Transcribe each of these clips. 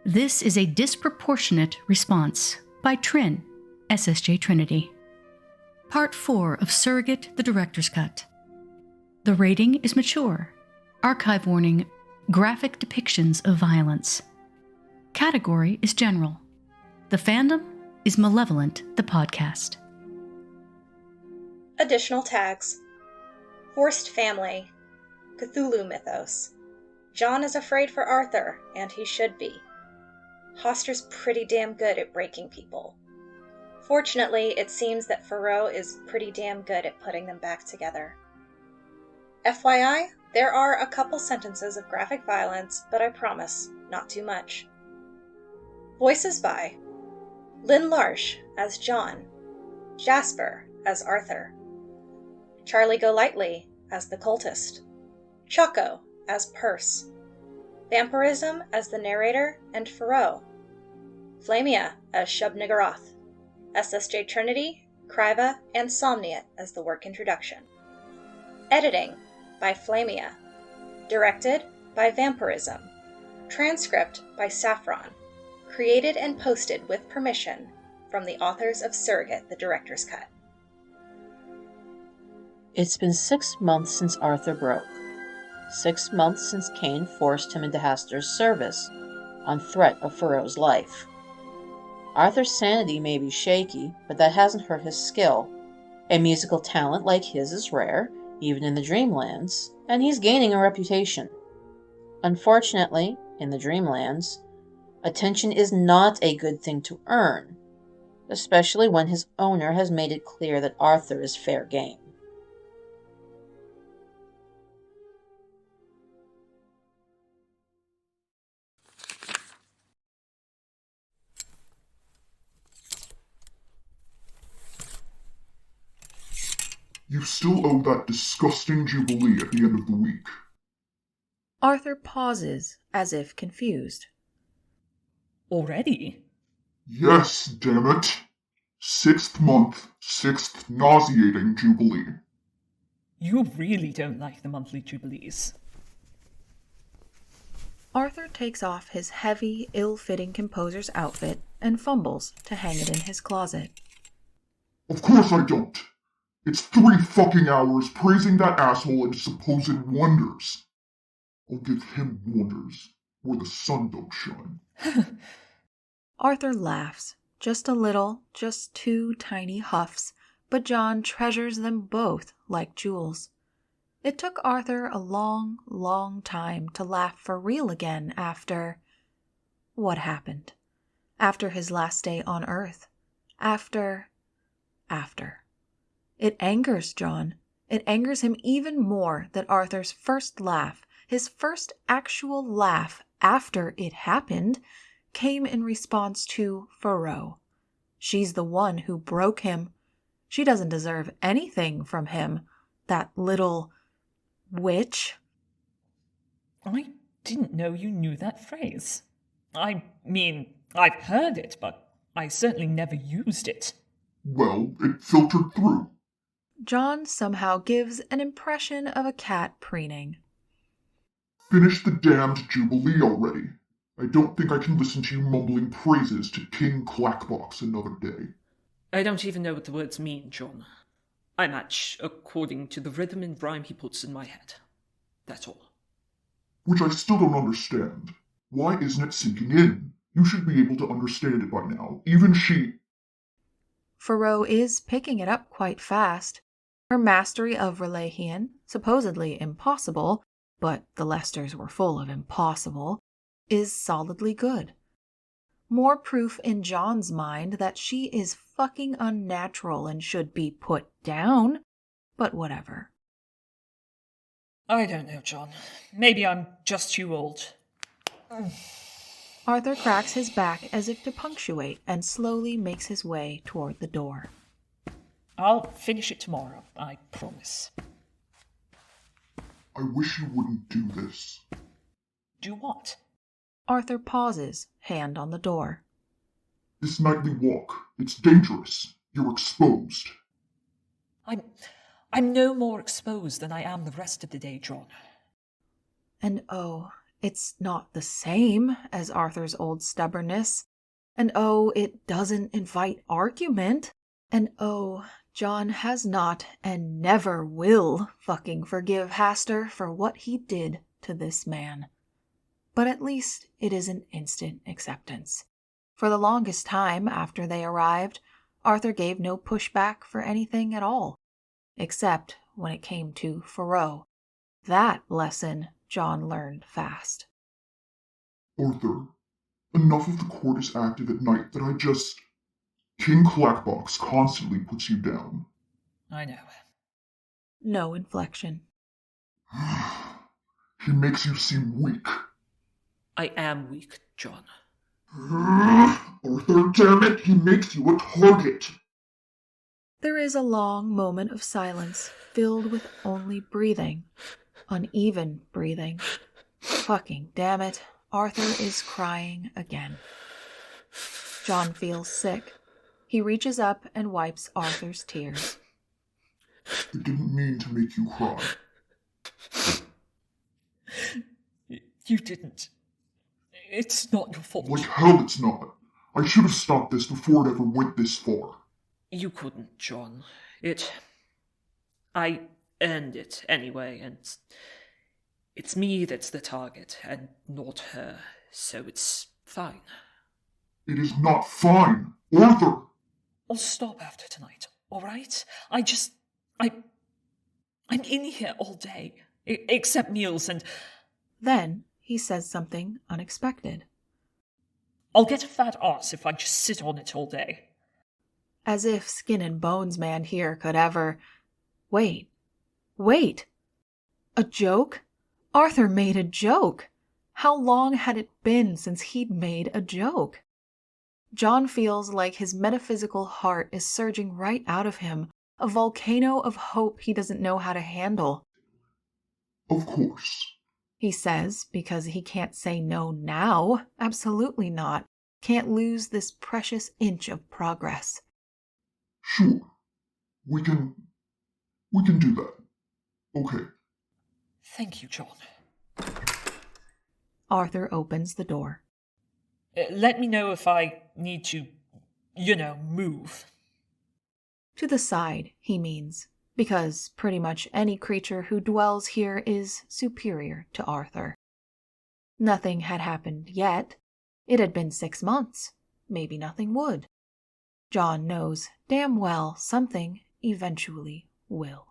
This is a Disproportionate Response by Trin, SSJTrinity. Part 4 of Surrogate, the Director's Cut. The rating is mature. Archive warning, graphic depictions of violence. Category is general. The fandom is Malevolent, the podcast. Additional tags. Forced family. Cthulhu mythos. John is afraid for Arthur, and he should be. Hoster's pretty damn good at breaking people. Fortunately, it seems that Faroe is pretty damn good at putting them back together. FYI, there are a couple sentences of graphic violence, but I promise, not too much. Voices by Lynn Larsh as John, Jasper as Arthur, Charlie Golightly as the cultist, Choco as Purse, Vmprsm as the narrator and Faroe, Flamia as Shub-Niggurath, SSJTrinity, Kraiva, and Somniate as the work introduction. Editing by Flamia. Directed by Vmprsm. Transcript by Saffron. Created and posted with permission from the authors of Surrogate, the Director's Cut. It's been 6 months since Arthur broke. 6 months since Cain forced him into Hastur's service, on threat of Faroe's life. Arthur's sanity may be shaky, but that hasn't hurt his skill. A musical talent like his is rare, even in the Dreamlands, and he's gaining a reputation. Unfortunately, in the Dreamlands, attention is not a good thing to earn, especially when his owner has made it clear that Arthur is fair game. You still owe that disgusting jubilee at the end of the week. Arthur pauses, as if confused. Already? Yes, damn it. 6th month, 6th nauseating jubilee. You really don't like the monthly jubilees. Arthur takes off his heavy, ill-fitting composer's outfit and fumbles to hang it in his closet. Of course I don't. It's 3 fucking hours praising that asshole and supposed wonders. I'll give him wonders where the sun don't shine. Arthur laughs, just a little, just 2 tiny huffs, but John treasures them both like jewels. It took Arthur a long, long time to laugh for real again after... what happened? After his last day on Earth. After... It angers John. It angers him even more that Arthur's first laugh, his first actual laugh after it happened, came in response to Faroe. She's the one who broke him. She doesn't deserve anything from him, that little witch. I didn't know you knew that phrase. I mean, I've heard it, but I certainly never used it. Well, it filtered through. John somehow gives an impression of a cat preening. Finish the damned jubilee already. I don't think I can listen to you mumbling praises to King Clackbox another day. I don't even know what the words mean, John. I match according to the rhythm and rhyme he puts in my head. That's all. Which I still don't understand. Why isn't it sinking in? You should be able to understand it by now. Even she... Faroe is picking it up quite fast. Her mastery of Relahian, supposedly impossible, but the Lesters were full of impossible, is solidly good. More proof in John's mind that she is fucking unnatural and should be put down, but whatever. I don't know, John. Maybe I'm just too old. Arthur cracks his back as if to punctuate and slowly makes his way toward the door. I'll finish it tomorrow, I promise. I wish you wouldn't do this. Do what? Arthur pauses, hand on the door. This nightly walk, it's dangerous. You're exposed. I'm no more exposed than I am the rest of the day, John. And oh, It's not the same as Arthur's old stubbornness. And oh, it doesn't invite argument. And oh, John has not and never will fucking forgive Hastur for what he did to this man. But at least it is an instant acceptance. For the longest time after they arrived, Arthur gave no pushback for anything at all, except when it came to Faroe. That lesson John learned fast. Arthur, enough of the court is active at night that I just... King Clackbox constantly puts you down. I know. No inflection. He makes you seem weak. I am weak, John. Arthur, damn it, he makes you a target. There is a long moment of silence, filled with only breathing. Uneven breathing. Fucking damn it, Arthur is crying again. John feels sick. He reaches up and wipes Arthur's tears. I didn't mean to make you cry. You didn't. It's not your fault. Like hell it's not. I should have stopped this before it ever went this far. You couldn't, John. I earned it anyway, and it's me that's the target, and not her, so it's fine. It is not fine. Arthur! I'll stop after tonight, alright? I'm in here all day, except meals, and... Then he says something unexpected. I'll get a fat ass if I just sit on it all day. As if Skin and Bones Man here could ever... Wait. A joke? Arthur made a joke. How long had it been since he'd made a joke? John feels like his metaphysical heart is surging right out of him, a volcano of hope he doesn't know how to handle. Of course. He says, because he can't say no now. Absolutely not. Can't lose this precious inch of progress. Sure. We can do that. Okay. Thank you, John. Arthur opens the door. Let me know if I need to, move. To the side, he means, because pretty much any creature who dwells here is superior to Arthur. Nothing had happened yet. It had been 6 months. Maybe nothing would. John knows damn well something eventually will.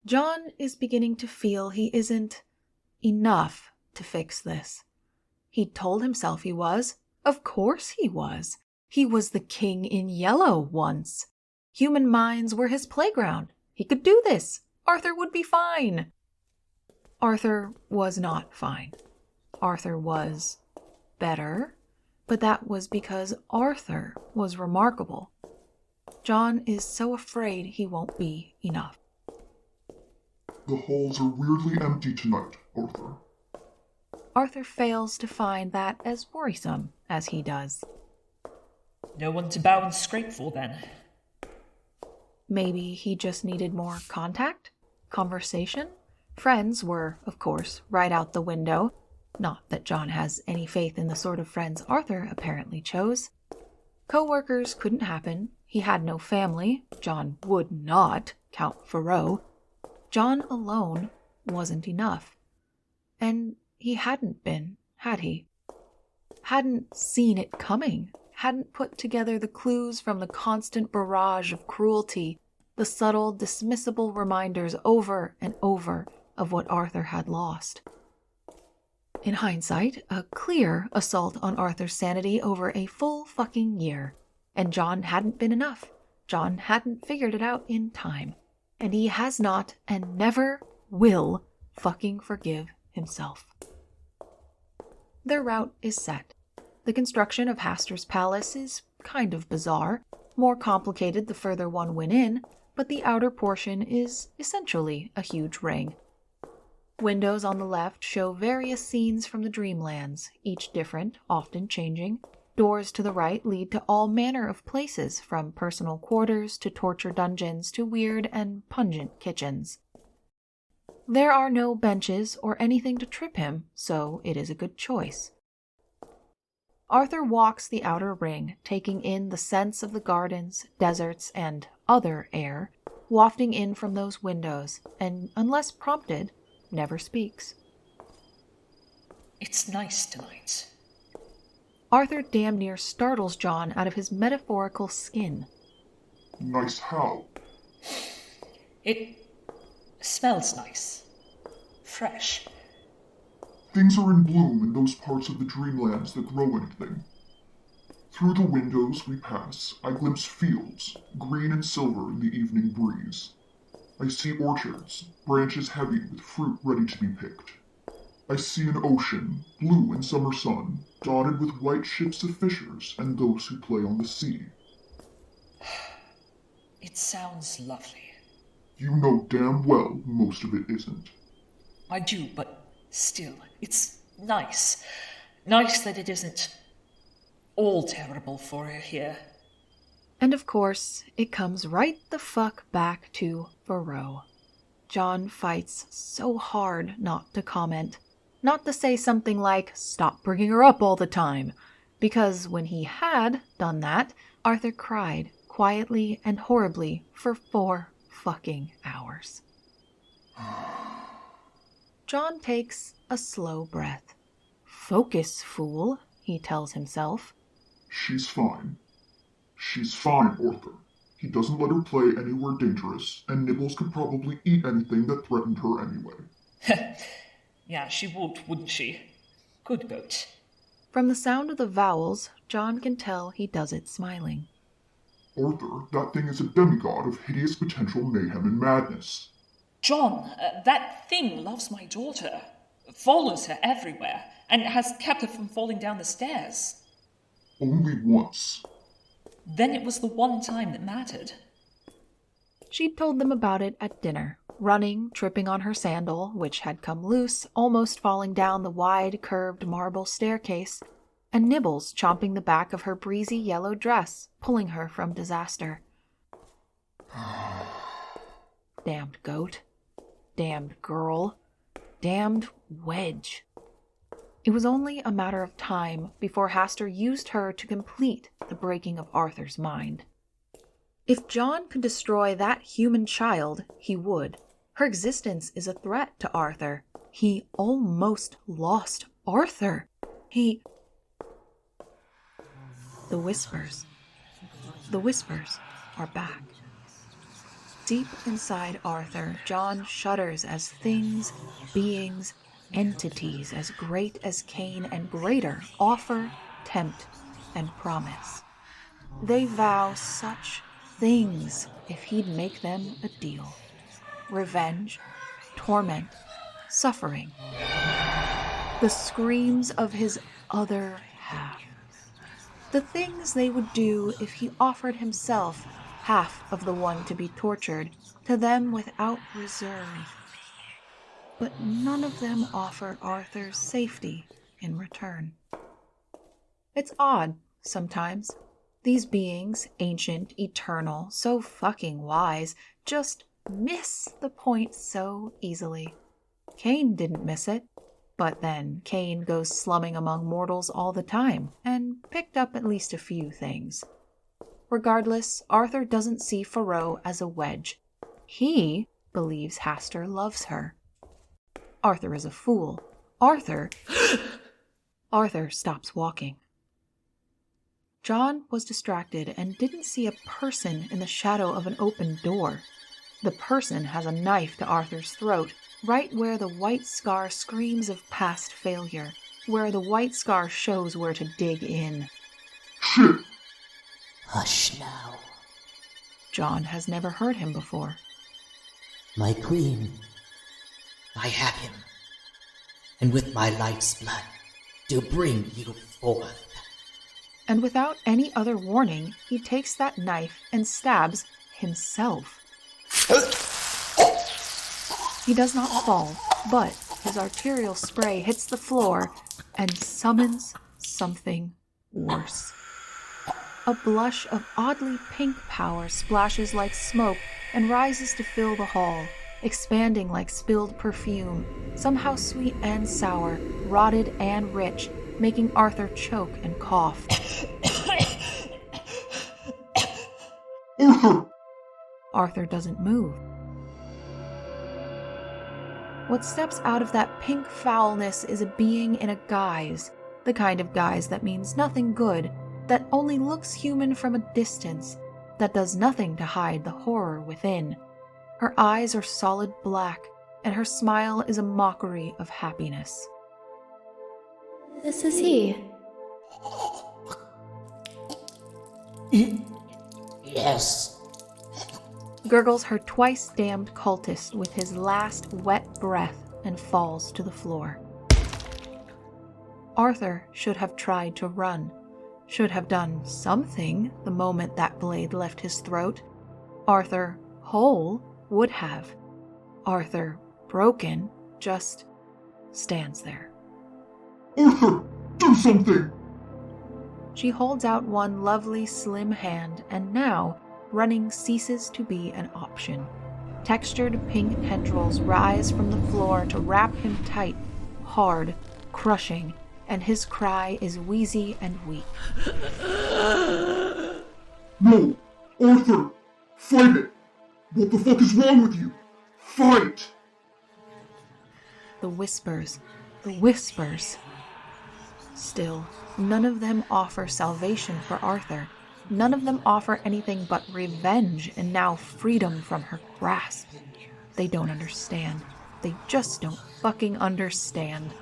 John is beginning to feel he isn't enough to fix this. He'd told himself he was. Of course he was. He was the king in yellow once. Human minds were his playground. He could do this. Arthur would be fine. Arthur was not fine. Arthur was better, but that was because Arthur was remarkable. John is so afraid he won't be enough. The halls are weirdly empty tonight, Arthur. Arthur fails to find that as worrisome as he does. No one to bow and scrape for, then. Maybe he just needed more contact? Conversation? Friends were, of course, right out the window. Not that John has any faith in the sort of friends Arthur apparently chose. Co-workers couldn't happen. He had no family. John would not count Faroe. John alone wasn't enough. And he hadn't been, had he? Hadn't seen it coming. Hadn't put together the clues from the constant barrage of cruelty, the subtle, dismissible reminders over and over of what Arthur had lost. In hindsight, a clear assault on Arthur's sanity over a full fucking year. And John hadn't been enough. John hadn't figured it out in time. And he has not and never will fucking forgive himself. Their route is set. The construction of Hastur's palace is kind of bizarre, more complicated the further one went in, but the outer portion is essentially a huge ring. Windows on the left show various scenes from the Dreamlands, each different, often changing. Doors to the right lead to all manner of places, from personal quarters to torture dungeons to weird and pungent kitchens. There are no benches or anything to trip him, so it is a good choice. Arthur walks the outer ring, taking in the scents of the gardens, deserts, and other air wafting in from those windows, and, unless prompted, never speaks. It's nice tonight. Arthur damn near startles John out of his metaphorical skin. Nice how? It smells nice. Fresh. Things are in bloom in those parts of the dreamlands that grow anything. Through the windows we pass, I glimpse fields, green and silver in the evening breeze. I see orchards, branches heavy with fruit ready to be picked. I see an ocean, blue in summer sun, dotted with white ships of fishers and those who play on the sea. It sounds lovely. You know damn well most of it isn't. I do, but still, it's nice. Nice that it isn't all terrible for her here. And of course, it comes right the fuck back to Faroe. John fights so hard not to comment. Not to say something like, "Stop bringing her up all the time," because when he had done that, Arthur cried quietly and horribly for 4 fucking hours. John takes a slow breath. Focus, fool, he tells himself. She's fine. She's fine, Arthur. He doesn't let her play anywhere dangerous, and Nibbles could probably eat anything that threatened her anyway. Yeah, she would, wouldn't she? Good goat. From the sound of the vowels, John can tell he does it smiling. Arthur, that thing is a demigod of hideous potential mayhem and madness. John, that thing loves my daughter, follows her everywhere, and has kept her from falling down the stairs. Only once. Then it was the one time that mattered. She'd told them about it at dinner, running, tripping on her sandal, which had come loose, almost falling down the wide, curved marble staircase, and Nibbles chomping the back of her breezy yellow dress, pulling her from disaster. Damned goat. Damned girl. Damned wedge. It was only a matter of time before Hastur used her to complete the breaking of Arthur's mind. If John could destroy that human child, he would. Her existence is a threat to Arthur. He almost lost Arthur. The whispers. The whispers are back. Deep inside Arthur, John shudders as things, beings, entities as great as Cain and greater offer, tempt, and promise. They vow such things if he'd make them a deal. Revenge, torment, suffering. The screams of his other half. The things they would do if he offered himself, half of the one to be tortured, to them without reserve. But none of them offer Arthur safety in return. It's odd, sometimes. These beings, ancient, eternal, so fucking wise, just miss the point so easily. Cain didn't miss it, but then Cain goes slumming among mortals all the time, and picked up at least a few things. Regardless, Arthur doesn't see Faroe as a wedge. He believes Hastur loves her. Arthur is a fool. Arthur stops walking. John was distracted and didn't see a person in the shadow of an open door. The person has a knife to Arthur's throat, right where the white scar screams of past failure, where the white scar shows where to dig in. Shit! Hush now. John has never heard him before. My queen, I have him, and with my life's blood, to bring you forth. And without any other warning, he takes that knife and stabs himself. He does not fall, but his arterial spray hits the floor and summons something worse. A blush of oddly pink power splashes like smoke and rises to fill the hall, expanding like spilled perfume, somehow sweet and sour, rotted and rich, making Arthur choke and cough. Arthur! Arthur doesn't move. What steps out of that pink foulness is a being in a guise, the kind of guise that means nothing good, that only looks human from a distance, that does nothing to hide the horror within. Her eyes are solid black, and her smile is a mockery of happiness. This is he. Yes. Gurgles her twice-damned cultist with his last wet breath and falls to the floor. Arthur should have tried to run, should have done something the moment that blade left his throat. Arthur, whole, would have. Arthur, broken, just stands there. Arthur, do something! She holds out one lovely slim hand, and now running ceases to be an option. Textured pink tendrils rise from the floor to wrap him tight, hard, crushing, and his cry is wheezy and weak. No! Arthur! Fight it! What the fuck is wrong with you? Fight! The whispers, the whispers. Still, none of them offer salvation for Arthur. None of them offer anything but revenge and now freedom from her grasp. They don't understand. They just don't fucking understand.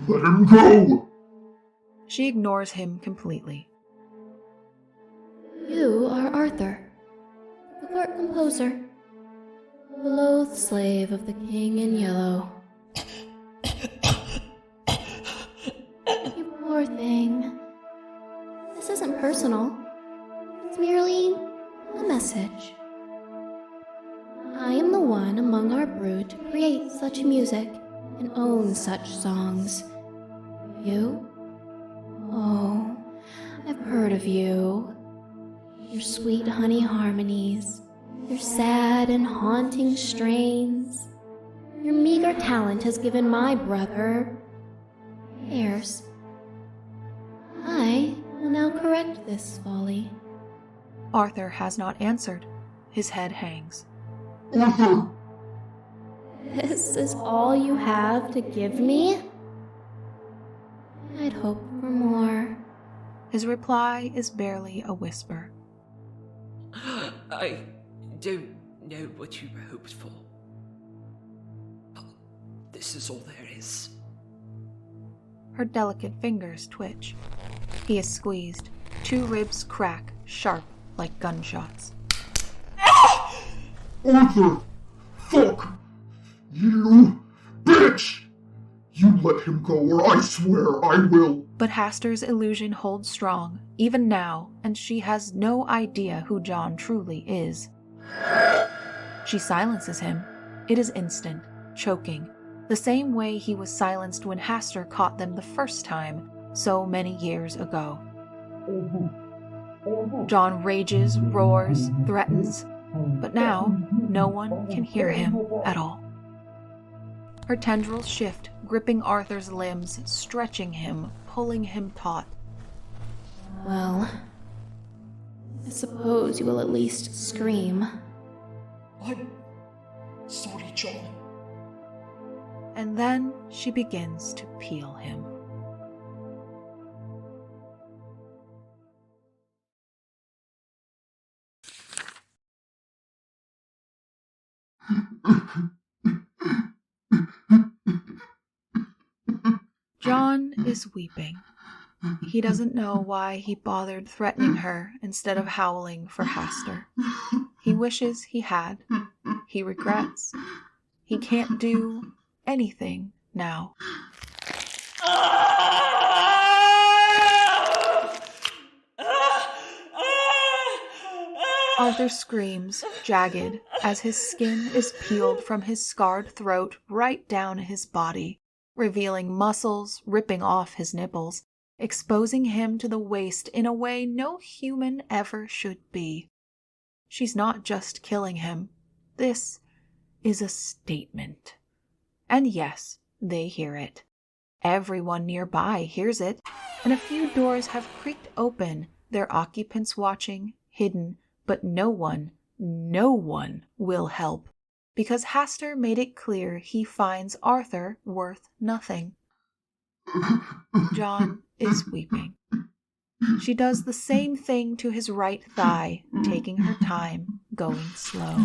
Let him go! She ignores him completely. You are Arthur, the court composer, the loathed slave of the king in yellow. You poor thing. This isn't personal. It's merely a message. I am the one among our brood to create such music and own such songs. You? Oh, I've heard of you. Your sweet honey harmonies, your sad and haunting strains. Your meager talent has given my brother heirs. I will now correct this folly. Arthur has not answered. His head hangs. Arthur! This is all you have to give me? I'd hoped for more. His reply is barely a whisper. I don't know what you hoped for. This is all there is. Her delicate fingers twitch. He is squeezed. 2 ribs crack, sharp like gunshots. Arthur! Fuck! You bitch! You let him go or I swear I will! But Haster's illusion holds strong, even now, and she has no idea who John truly is. She silences him. It is instant, choking, the same way he was silenced when Haster caught them the first time, so many years ago. John rages, roars, threatens, but now no one can hear him at all. Her tendrils shift, gripping Arthur's limbs, stretching him, pulling him taut. Well, I suppose you will at least scream. I'm sorry, John. And then she begins to peel him. John is weeping. He doesn't know why he bothered threatening her instead of howling for Haster. He wishes he had. He regrets. He can't do anything now. Arthur screams, jagged, as his skin is peeled from his scarred throat right down his body, revealing muscles, ripping off his nipples, exposing him to the waist in a way no human ever should be. She's not just killing him. This is a statement. And yes, they hear it. Everyone nearby hears it, and a few doors have creaked open, their occupants watching, hidden, but no one will help, because Haster made it clear he finds Arthur worth nothing. John is weeping. She does the same thing to his right thigh, taking her time, going slow.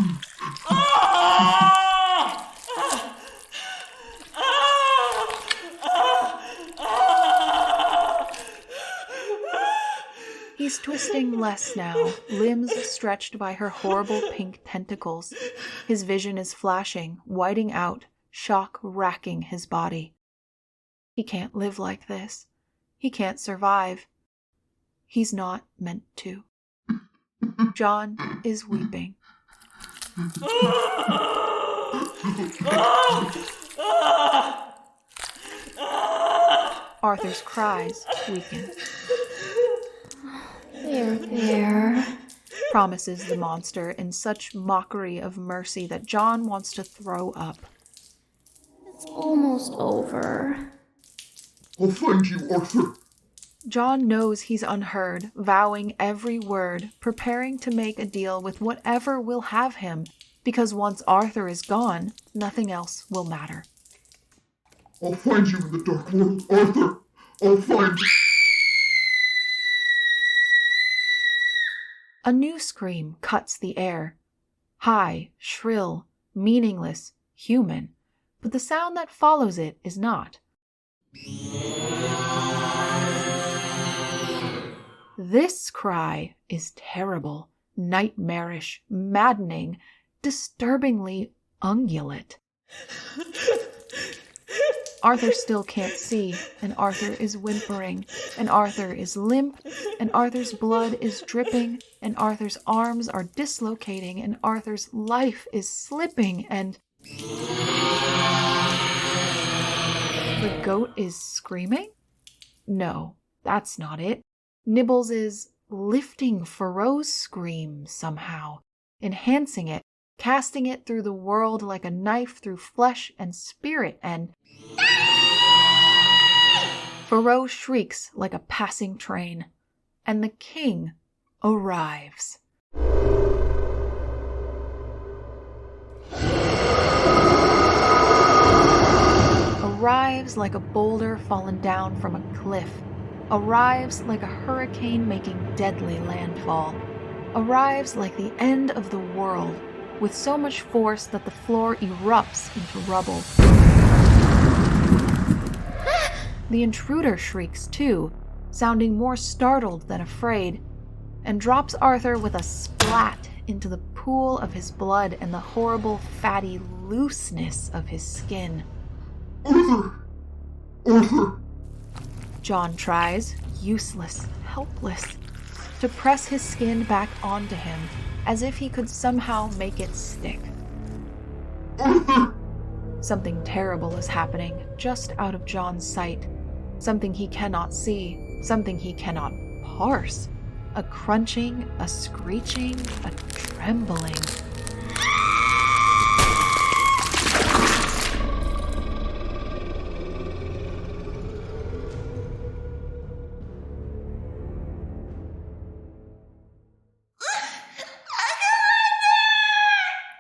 He's twisting less now, limbs stretched by her horrible pink tentacles. His vision is flashing, whiting out, shock racking his body. He can't live like this. He can't survive. He's not meant to. John is weeping. Arthur's cries weaken. There, promises the monster in such mockery of mercy that John wants to throw up. It's almost over. I'll find you, Arthur. John knows he's unheard, vowing every word, preparing to make a deal with whatever will have him, because once Arthur is gone, nothing else will matter. I'll find you in the dark world, Arthur. I'll find you. A new scream cuts the air. High, shrill, meaningless, human, but the sound that follows it is not. This cry is terrible, nightmarish, maddening, disturbingly ungulate. Arthur still can't see, and Arthur is whimpering, and Arthur is limp, and Arthur's blood is dripping, and Arthur's arms are dislocating, and Arthur's life is slipping, and... The goat is screaming? No, that's not it. Nibbles is lifting Faroe's scream somehow, enhancing it, casting it through the world like a knife through flesh and spirit, and... Faroe shrieks like a passing train, and the king arrives. Arrives like a boulder fallen down from a cliff. Arrives like a hurricane making deadly landfall. Arrives like the end of the world, with so much force that the floor erupts into rubble. The intruder shrieks too, sounding more startled than afraid, and drops Arthur with a splat into the pool of his blood and the horrible fatty looseness of his skin. Arthur! Arthur! John tries, useless, helpless, to press his skin back onto him, as if he could somehow make it stick. Arthur! Something terrible is happening, just out of John's sight. Something he cannot see, something he cannot parse. A crunching, a screeching, a trembling.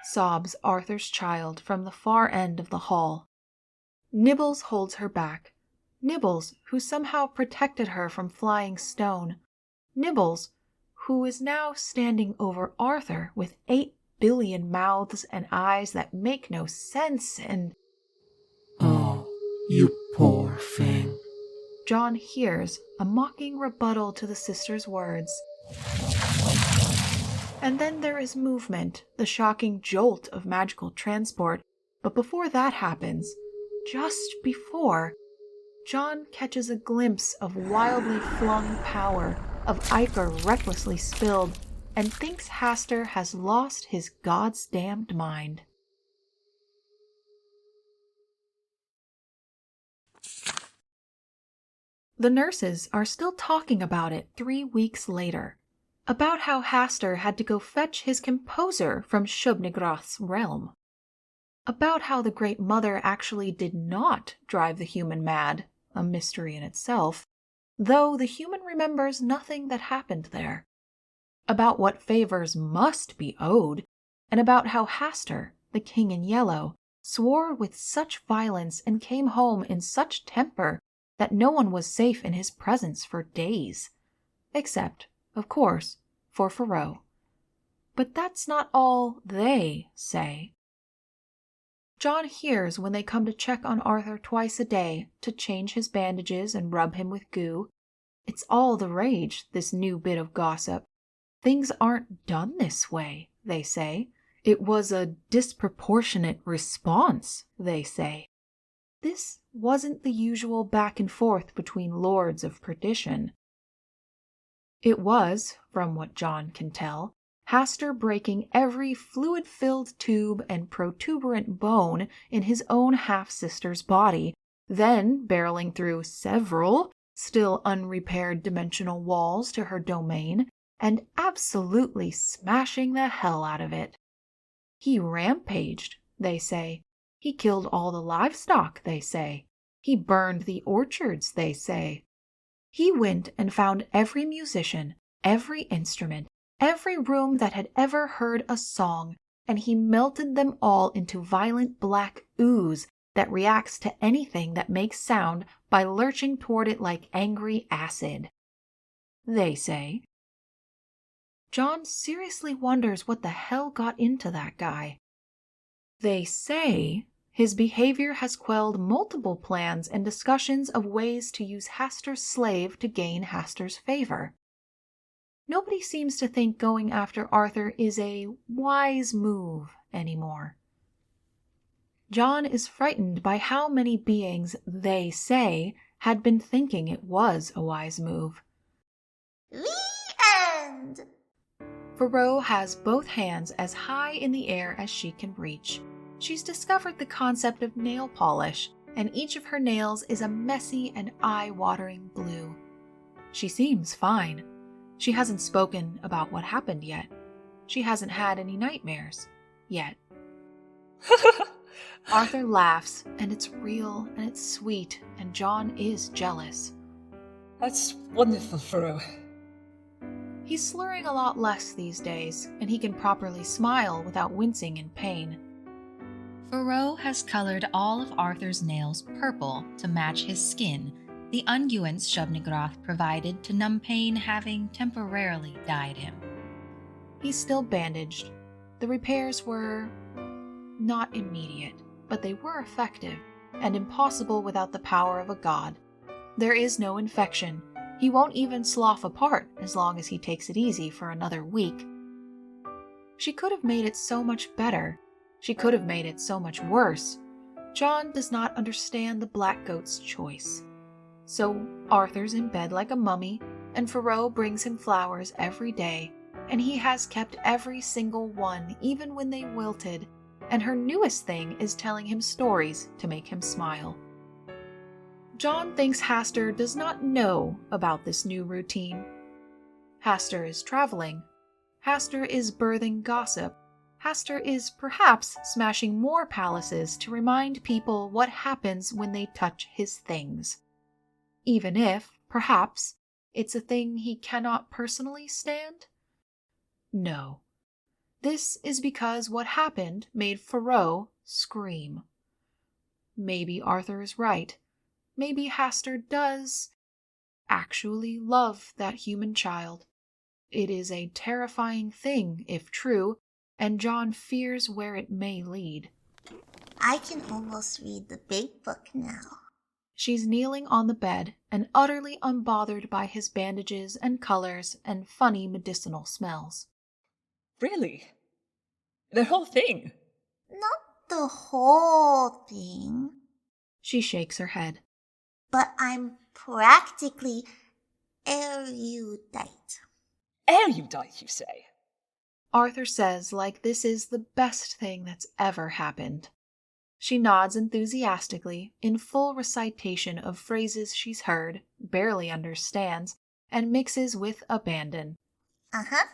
Sobs Arthur's child from the far end of the hall. Nibbles holds her back. Nibbles, who somehow protected her from flying stone. Nibbles, who is now standing over Arthur with 8 billion mouths and eyes that make no sense, and... Oh, you poor thing. John hears a mocking rebuttal to the sister's words. And then there is movement, the shocking jolt of magical transport. But before that happens, just before, John catches a glimpse of wildly flung power, of ichor recklessly spilled, and thinks Haster has lost his God's damned mind. The nurses are still talking about it 3 weeks later. About how Haster had to go fetch his composer from Shubnigroth's realm. about how the Great Mother actually did not drive the human mad, a mystery in itself, though the human remembers nothing that happened there, about what favors must be owed, and about how Hastur, the King in Yellow, swore with such violence and came home in such temper that no one was safe in his presence for days, except, of course, for Faroe. But that's not all they say. John hears when they come to check on Arthur twice a day to change his bandages and rub him with goo. It's all the rage, this new bit of gossip. Things aren't done this way, they say. It was a disproportionate response, they say. This wasn't the usual back and forth between lords of perdition. It was, from what John can tell, Hastur breaking every fluid-filled tube and protuberant bone in his own half-sister's body, then barreling through several still unrepaired dimensional walls to her domain, and absolutely smashing the hell out of it. He rampaged, they say. He killed all the livestock, they say. He burned the orchards, they say. He went and found every musician, every instrument, every room that had ever heard a song, and he melted them all into violent black ooze that reacts to anything that makes sound by lurching toward it like angry acid. They say. John seriously wonders what the hell got into that guy. They say his behavior has quelled multiple plans and discussions of ways to use Hastur's slave to gain Hastur's favor. Nobody seems to think going after Arthur is a wise move anymore. John is frightened by how many beings, they say, had been thinking it was a wise move. The end! Faroe has both hands as high in the air as she can reach. She's discovered the concept of nail polish, and each of her nails is a messy and eye-watering blue. She seems fine. She hasn't spoken about what happened yet. She hasn't had any nightmares yet. Arthur laughs, and it's real and it's sweet, and John is jealous. That's wonderful, Faroe. He's slurring a lot less these days, and he can properly smile without wincing in pain. Faroe has colored all of Arthur's nails purple to match his skin, the unguents Shubnigroth provided to numb pain having temporarily dyed him. He's still bandaged. The repairs were not immediate, but they were effective, and impossible without the power of a god. There is no infection. He won't even slough apart as long as he takes it easy for another week. She could have made it so much better. She could have made it so much worse. John does not understand the black goat's choice. So Arthur's in bed like a mummy, and Faroe brings him flowers every day, and he has kept every single one, even when they wilted, and her newest thing is telling him stories to make him smile. John thinks Hastur does not know about this new routine. Hastur is traveling. Hastur is birthing gossip. Hastur is perhaps smashing more palaces to remind people what happens when they touch his things. Even if, perhaps, it's a thing he cannot personally stand? No. This is because what happened made Faroe scream. Maybe Arthur is right. Maybe Hastur does actually love that human child. It is a terrifying thing, if true, and John fears where it may lead. I can almost read the big book now. She's kneeling on the bed and utterly unbothered by his bandages and colors and funny medicinal smells. Really? The whole thing? Not the whole thing. She shakes her head. But I'm practically erudite. Erudite, you say? Arthur says like this is the best thing that's ever happened. She nods enthusiastically in full recitation of phrases she's heard, barely understands, and mixes with abandon. Uh-huh.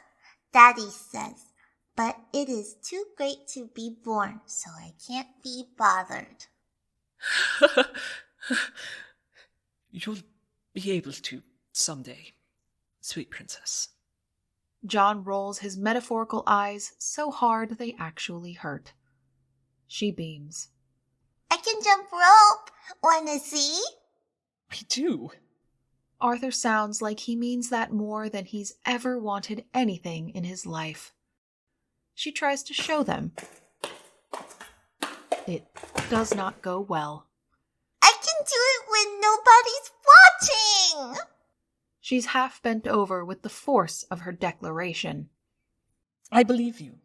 Daddy says, but it is too great to be born, so I can't be bothered. You'll be able to someday, sweet princess. John rolls his metaphorical eyes so hard they actually hurt. She beams. I can jump rope. Wanna see? I do. Arthur sounds like he means that more than he's ever wanted anything in his life. She tries to show them. It does not go well. I can do it when nobody's watching! She's half bent over with the force of her declaration. I believe you.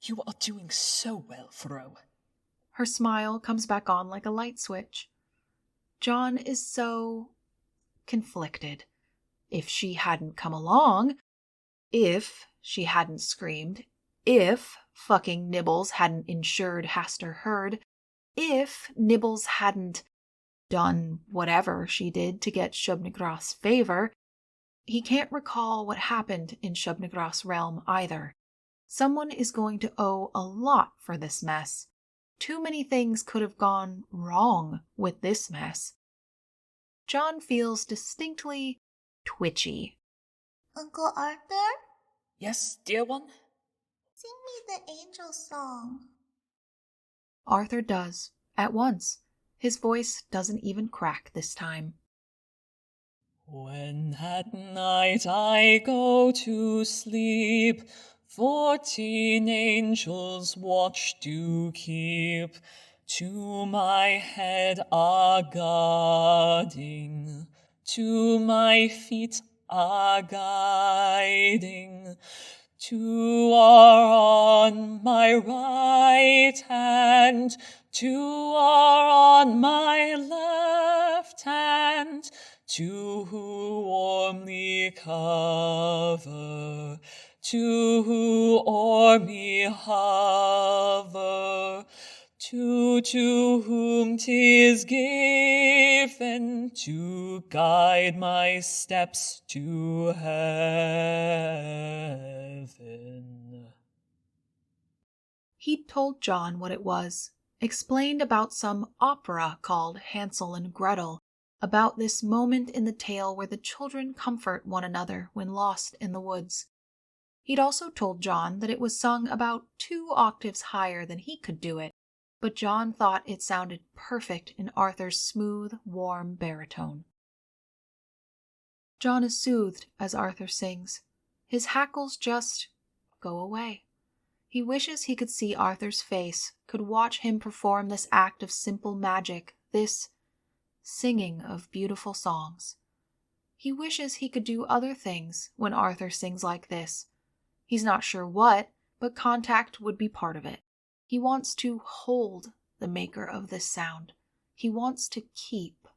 You are doing so well, Faroe. Her smile comes back on like a light switch. John is so conflicted. If she hadn't come along, if she hadn't screamed, if fucking Nibbles hadn't insured Haster Hurd, if Nibbles hadn't done whatever she did to get Shub-Nigroth's favor, he can't recall what happened in Shub-Nigroth's realm either. Someone is going to owe a lot for this mess. Too many things could have gone wrong with this mess. John feels distinctly twitchy. Uncle Arthur? Yes, dear one? Sing me the angel song. Arthur does, at once. His voice doesn't even crack this time. When at night I go to sleep, 14 angels watch do keep, to my head are guarding, to my feet are guiding. 2 are on my right hand, 2 are on my left hand, 2 who warmly cover, 2 who o'er me hover, 2 to whom 'tis given to guide my steps to heaven. He'd told John what it was, explained about some opera called Hansel and Gretel, about this moment in the tale where the children comfort one another when lost in the woods. He'd also told John that it was sung about 2 octaves higher than he could do it, but John thought it sounded perfect in Arthur's smooth, warm baritone. John is soothed as Arthur sings. His hackles just go away. He wishes he could see Arthur's face, could watch him perform this act of simple magic, this singing of beautiful songs. He wishes he could do other things when Arthur sings like this. He's not sure what, but contact would be part of it. He wants to hold the maker of this sound. He wants to keep.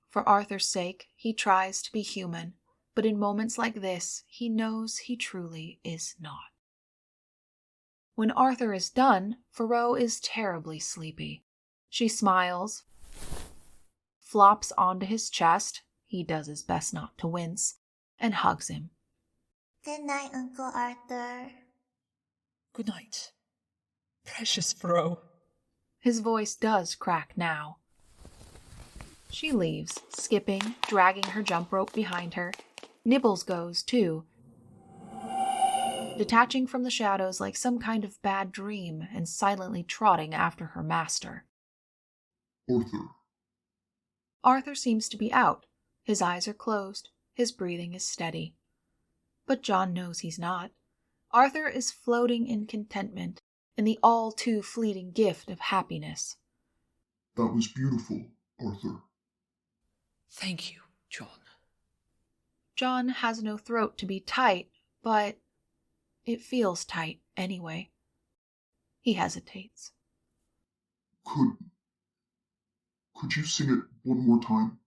For Arthur's sake, he tries to be human, but in moments like this, he knows he truly is not. When Arthur is done, Faroe is terribly sleepy. She smiles, flops onto his chest, he does his best not to wince, and hugs him. Good night, Uncle Arthur. Good night, precious Faroe. His voice does crack now. She leaves, skipping, dragging her jump rope behind her. Nibbles goes, too, detaching from the shadows like some kind of bad dream and silently trotting after her master. Arthur. Arthur seems to be out. His eyes are closed. His breathing is steady. But John knows he's not. Arthur is floating in contentment, in the all too fleeting gift of happiness. That was beautiful, Arthur. Thank you, John. John has no throat to be tight, but it feels tight anyway. He hesitates. Could you sing it one more time?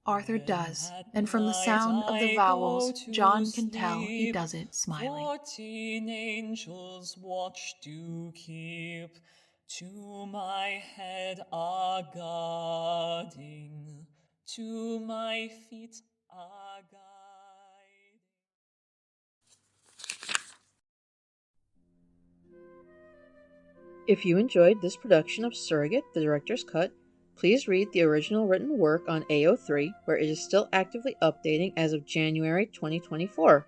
Arthur does, and from the sound of the vowels, John can tell he does it smiling. 14 angels watch do keep, to my head are guarding, to my feet are guiding. If you enjoyed this production of Surrogate, the Director's Cut, please read the original written work on AO3, where it is still actively updating as of January 2024.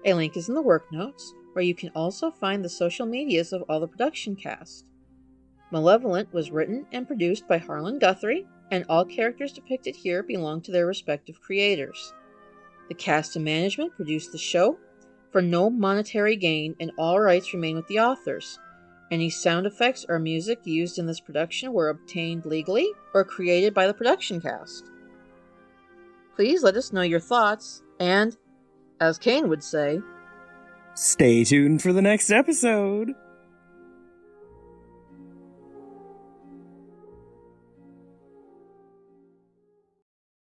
A link is in the work notes, where you can also find the social medias of all the production cast. Malevolent was written and produced by Harlan Guthrie, and all characters depicted here belong to their respective creators. The cast and management produced the show for no monetary gain, and all rights remain with the authors. Any sound effects or music used in this production were obtained legally or created by the production cast. Please let us know your thoughts, and, as Kane would say, stay tuned for the next episode!